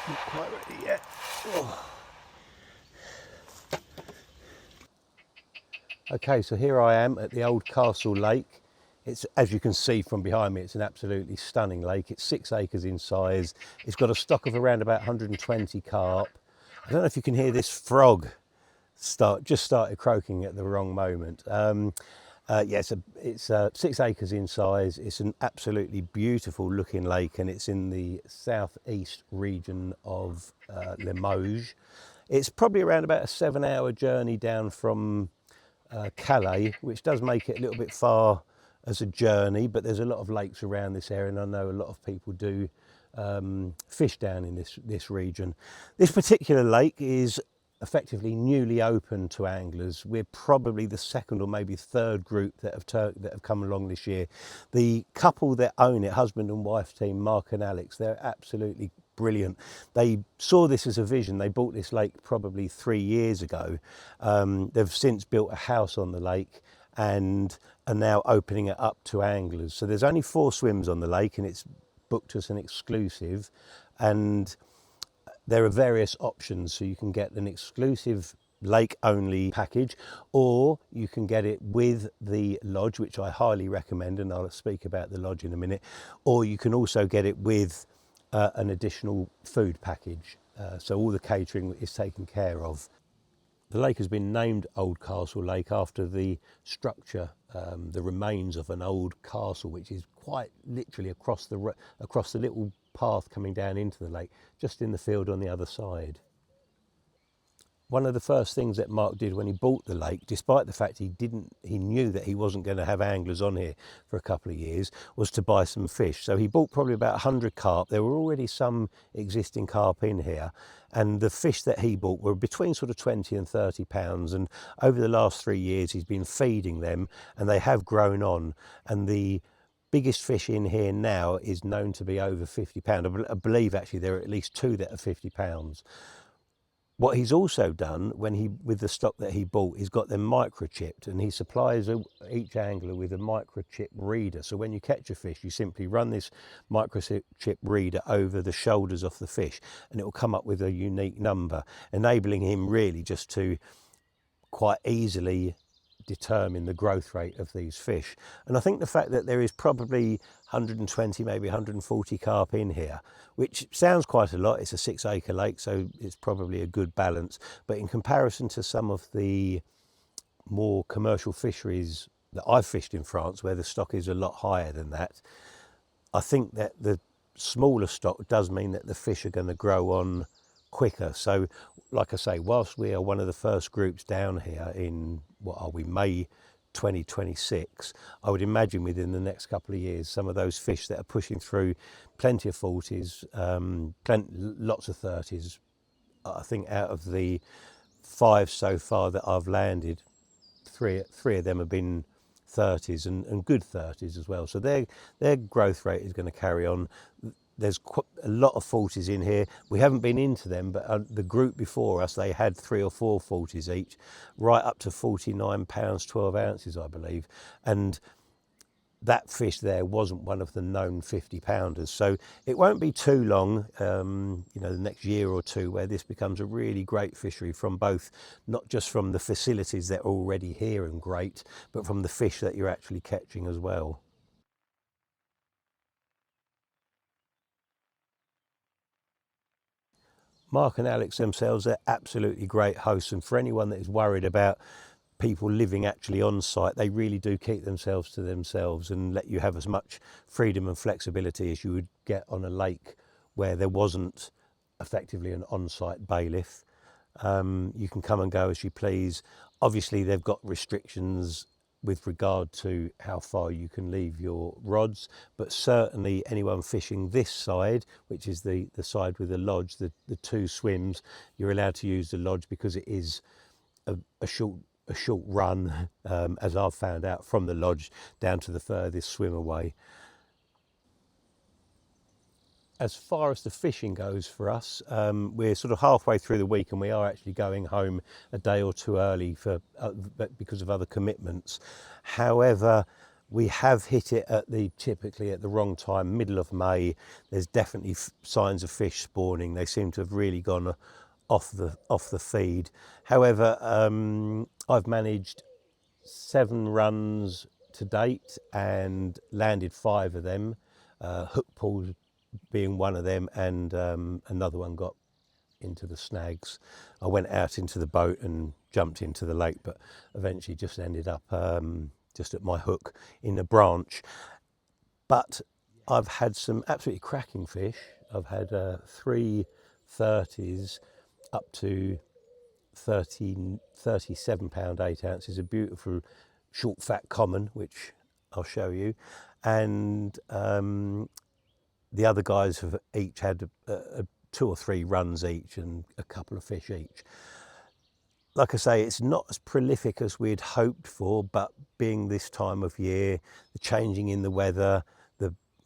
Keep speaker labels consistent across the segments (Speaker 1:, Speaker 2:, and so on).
Speaker 1: Not quite ready yet. Oh. Okay, so here I am at the old Castle Lake. It's, as you can see from behind me, it's an absolutely stunning lake. It's 6 acres in size. It's got a stock of around about 120 carp. I don't know if you can hear this frog just started croaking at the wrong moment. Yeah, it's 6 acres in size. It's an absolutely beautiful looking lake, and it's in the southeast region of Limoges. It's probably around about a 7-hour journey down from Calais, which does make it a little bit far as a journey, but there's a lot of lakes around this area, and I know a lot of people do fish down in this region. This particular lake is effectively newly open to anglers. We're probably the second or maybe third group that have come along this year. The couple that own it, husband and wife team, Mark and Alex, they're absolutely brilliant. They saw this as a vision. They bought this lake probably 3 years ago. They've since built a house on the lake and are now opening it up to anglers. So there's only 4 swims on the lake, and it's booked as an exclusive. And there are various options, so you can get an exclusive lake only package, or you can get it with the lodge, which I highly recommend, and I'll speak about the lodge in a minute, or you can also get it with an additional food package, so all the catering is taken care of. The lake has been named Old Castle Lake after the structure, the remains of an old castle, which is quite literally across the little path coming down into the lake, just in the field on the other side. One of the first things that Mark did when he bought the lake, despite the fact he knew that he wasn't going to have anglers on here for a couple of years, was to buy some fish. So he bought probably about 100 carp. There were already some existing carp in here, and the fish that he bought were between sort of 20 and 30 pounds. And over the last 3 years, he's been feeding them, and they have grown on. And the biggest fish in here now is known to be over 50 pounds. I believe actually there are at least 2 that are 50 pounds. What he's also done with the stock that he bought, he's got them microchipped, and he supplies each angler with a microchip reader. So when you catch a fish, you simply run this microchip reader over the shoulders of the fish, and it will come up with a unique number, enabling him really just to quite easily determine the growth rate of these fish. And I think the fact that there is probably 120, maybe 140 carp in here, which sounds quite a lot. It's a 6 acre lake, so it's probably a good balance. But in comparison to some of the more commercial fisheries that I've fished in France, where the stock is a lot higher than that, I think that the smaller stock does mean that the fish are going to grow on quicker. So like I say, whilst we are one of the first groups down here in, May 2026, I would imagine within the next couple of years, some of those fish that are pushing through plenty of 40s, lots of 30s, I think out of the 5 so far that I've landed, three of them have been 30s and good 30s as well. So their growth rate is going to carry on. There's a lot of 40s in here. We haven't been into them, but the group before us, they had 3 or 4 40s each, right up to 49 pounds, 12 ounces, I believe. And that fish there wasn't one of the known 50 pounders. So it won't be too long, the next year or two, where this becomes a really great fishery from both, not just from the facilities that are already here and great, but from the fish that you're actually catching as well. Mark and Alex themselves, they're absolutely great hosts, and for anyone that is worried about people living actually on site, they really do keep themselves to themselves and let you have as much freedom and flexibility as you would get on a lake where there wasn't effectively an on-site bailiff. You can come and go as you please. Obviously, they've got restrictions with regard to how far you can leave your rods, but certainly anyone fishing this side, which is the side with the lodge, the 2 swims, you're allowed to use the lodge because it is a short run, as I've found out, from the lodge down to the furthest swim away. As far as the fishing goes for us, we're sort of halfway through the week, and we are actually going home a day or two early because of other commitments. However, We have hit it at typically at the wrong time, middle of May. There's definitely signs of fish spawning. They seem to have really gone off the feed. However, I've managed 7 runs to date and landed 5 of them. Hook pulls being one of them, and another one got into the snags. I went out into the boat and jumped into the lake, but eventually just ended up just at my hook in a branch. But I've had some absolutely cracking fish. I've had 3 30s up to 37 pound 8 ounces, a beautiful short fat common, which I'll show you, and the other guys have each had 2 or 3 runs each and a couple of fish each. Like I say, it's not as prolific as we'd hoped for, but being this time of year, the changing in the weather,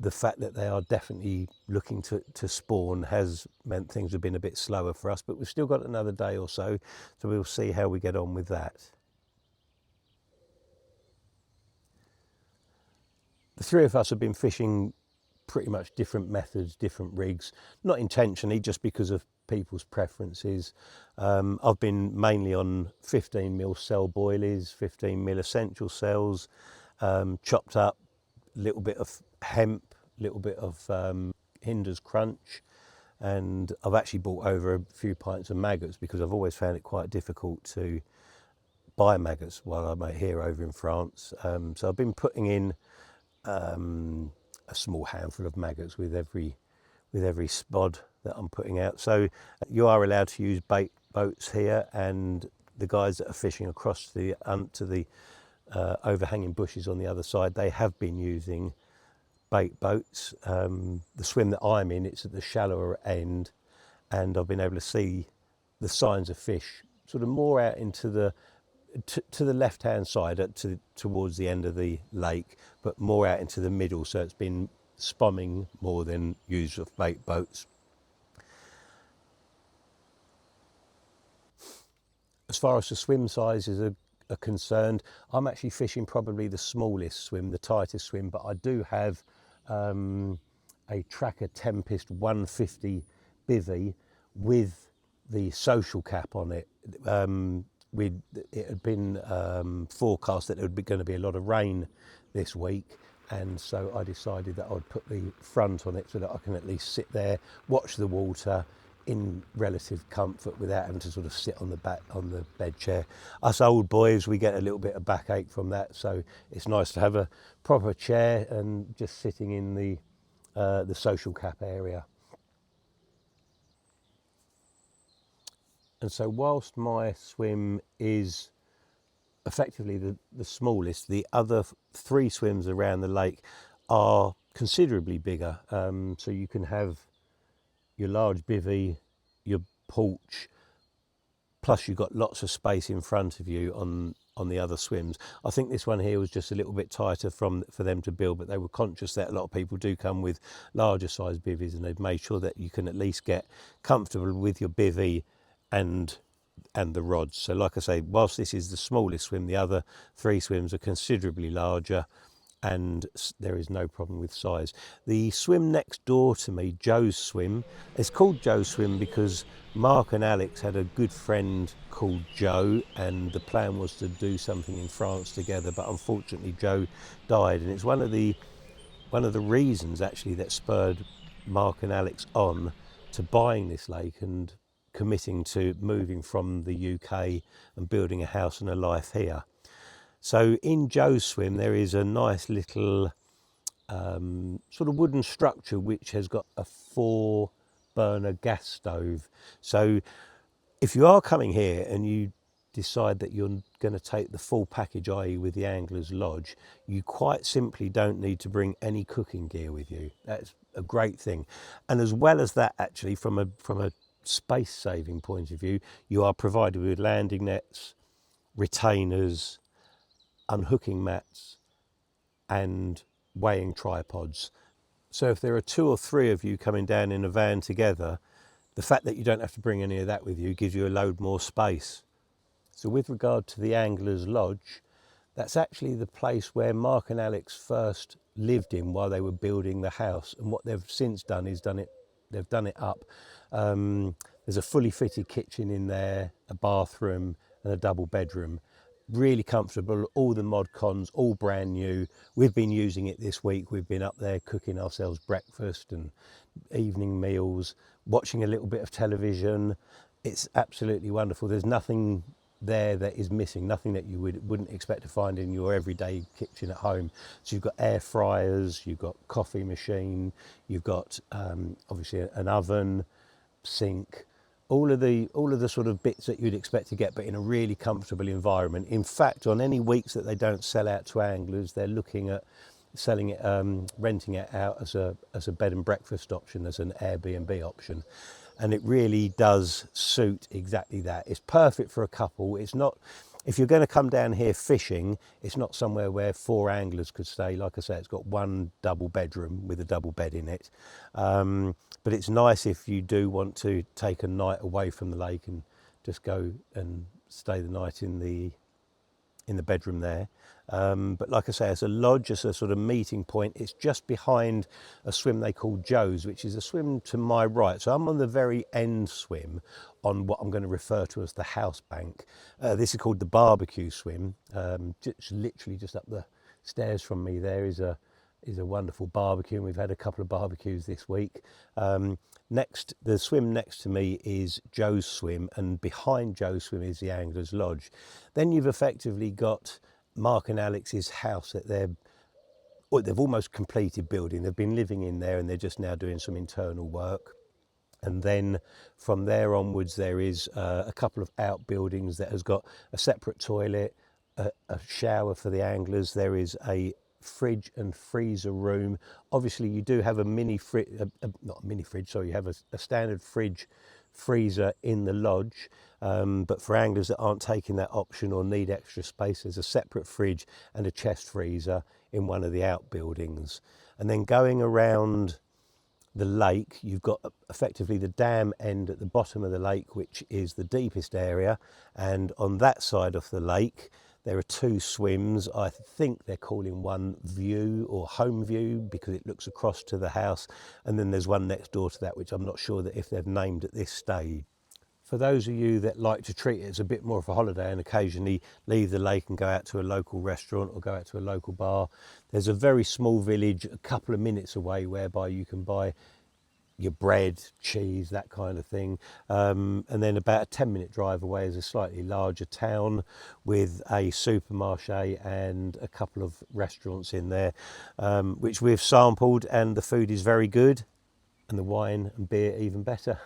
Speaker 1: the fact that they are definitely looking to spawn has meant things have been a bit slower for us, but we've still got another day or so we'll see how we get on with that. The 3 of us have been fishing pretty much different methods, different rigs, not intentionally, just because of people's preferences. I've been mainly on 15mm cell boilies, 15mm essential cells, chopped up, little bit of hemp, little bit of Hinder's Crunch, and I've actually brought over a few pints of maggots because I've always found it quite difficult to buy maggots while I'm here over in France. So I've been putting in a small handful of maggots with every spod that I'm putting out. So you are allowed to use bait boats here, and the guys that are fishing across to the overhanging bushes on the other side, they have been using bait boats. The swim that I'm in, it's at the shallower end, and I've been able to see the signs of fish sort of more out into the to the left hand side towards the end of the lake, but more out into the middle, so it's been spomming more than use of bait boats. As far as the swim sizes are concerned, I'm actually fishing probably the smallest swim, the tightest swim, but I do have a Tracker Tempest 150 bivvy with the social cap on it. It had been forecast that there would be going to be a lot of rain this week, and so I decided that I would put the front on it so that I can at least sit there, watch the water in relative comfort without having to sort of sit on the bed chair. Us old boys, we get a little bit of backache from that, so it's nice to have a proper chair and just sitting in the social cap area. And so whilst my swim is effectively the smallest, the other 3 swims around the lake are considerably bigger. So you can have your large bivvy, your porch, plus you've got lots of space in front of you on the other swims. I think this one here was just a little bit tighter for them to build, but they were conscious that a lot of people do come with larger size bivvies, and they've made sure that you can at least get comfortable with your bivvy and the rods. So like I say, whilst this is the smallest swim, the other 3 swims are considerably larger, and there is no problem with size. The swim next door to me, Joe's Swim, it's called Joe's Swim because Mark and Alex had a good friend called Joe, and the plan was to do something in France together, but unfortunately Joe died, and it's one of the reasons actually that spurred Mark and Alex on to buying this lake and committing to moving from the UK and building a house and a life here. So in Joe's Swim there is a nice little sort of wooden structure which has got a 4-burner gas stove. So if you are coming here and you decide that you're going to take the full package, i.e. with the Angler's Lodge, you quite simply don't need to bring any cooking gear with you. That's a great thing. And as well as that, actually, from a space saving point of view, you are provided with landing nets, retainers, unhooking mats and weighing tripods. So if there are 2 or 3 of you coming down in a van together, the fact that you don't have to bring any of that with you gives you a load more space. So with regard to the Angler's Lodge, That's actually the place where Mark and Alex first lived in while they were building the house. And what they've since done is they've done it up. There's a fully fitted kitchen in there, a bathroom and a double bedroom. Really comfortable, all the mod cons, all brand new. We've been using it this week. We've been up there cooking ourselves breakfast and evening meals, watching a little bit of television. It's absolutely wonderful. There's nothing there that is missing, nothing that you wouldn't expect to find in your everyday kitchen at home. So you've got air fryers, you've got coffee machine, you've got obviously an oven, sink, all of the sort of bits that you'd expect to get, but in a really comfortable environment. In fact, on any weeks that they don't sell out to anglers, they're looking at selling it, renting it out as a bed and breakfast option, as an Airbnb option. And it really does suit exactly that. It's perfect for a couple. It's not, if you're going to come down here fishing, it's not somewhere where 4 anglers could stay. Like I say, it's got 1 double bedroom with a double bed in it. But it's nice if you do want to take a night away from the lake and just go and stay the night in the bedroom there. But like I say, it's a lodge, it's a sort of meeting point. It's just behind a swim they call Joe's, which is a swim to my right. So I'm on the very end swim on what I'm going to refer to as the house bank. This is called the barbecue swim. Literally just up the stairs from me there is a wonderful barbecue, and we've had a couple of barbecues this week. The swim next to me is Joe's swim, and behind Joe's swim is the Angler's Lodge. Then you've effectively got Mark and Alex's house that they've almost completed building. They've been living in there and they're just now doing some internal work. And then from there onwards, there is a couple of outbuildings that has got a separate toilet, a shower for the anglers. There is a fridge and freezer room. Obviously, you do have a mini fridge, not a mini fridge, sorry, you have a standard fridge freezer in the lodge. But for anglers that aren't taking that option or need extra space, there's a separate fridge and a chest freezer in one of the outbuildings. And then going around the lake, you've got effectively the dam end at the bottom of the lake, which is the deepest area. And on that side of the lake, there are 2 swims. I think they're calling one View or Home View because it looks across to the house. And then there's one next door to that, which I'm not sure that if they've named at this stage. For those of you that like to treat it as a bit more of a holiday and occasionally leave the lake and go out to a local restaurant or go out to a local bar, there's a very small village a couple of minutes away whereby you can buy your bread, cheese, that kind of thing. And then about a 10-minute drive away is a slightly larger town with a supermarché and a couple of restaurants in there, which we've sampled, and the food is very good and the wine and beer even better.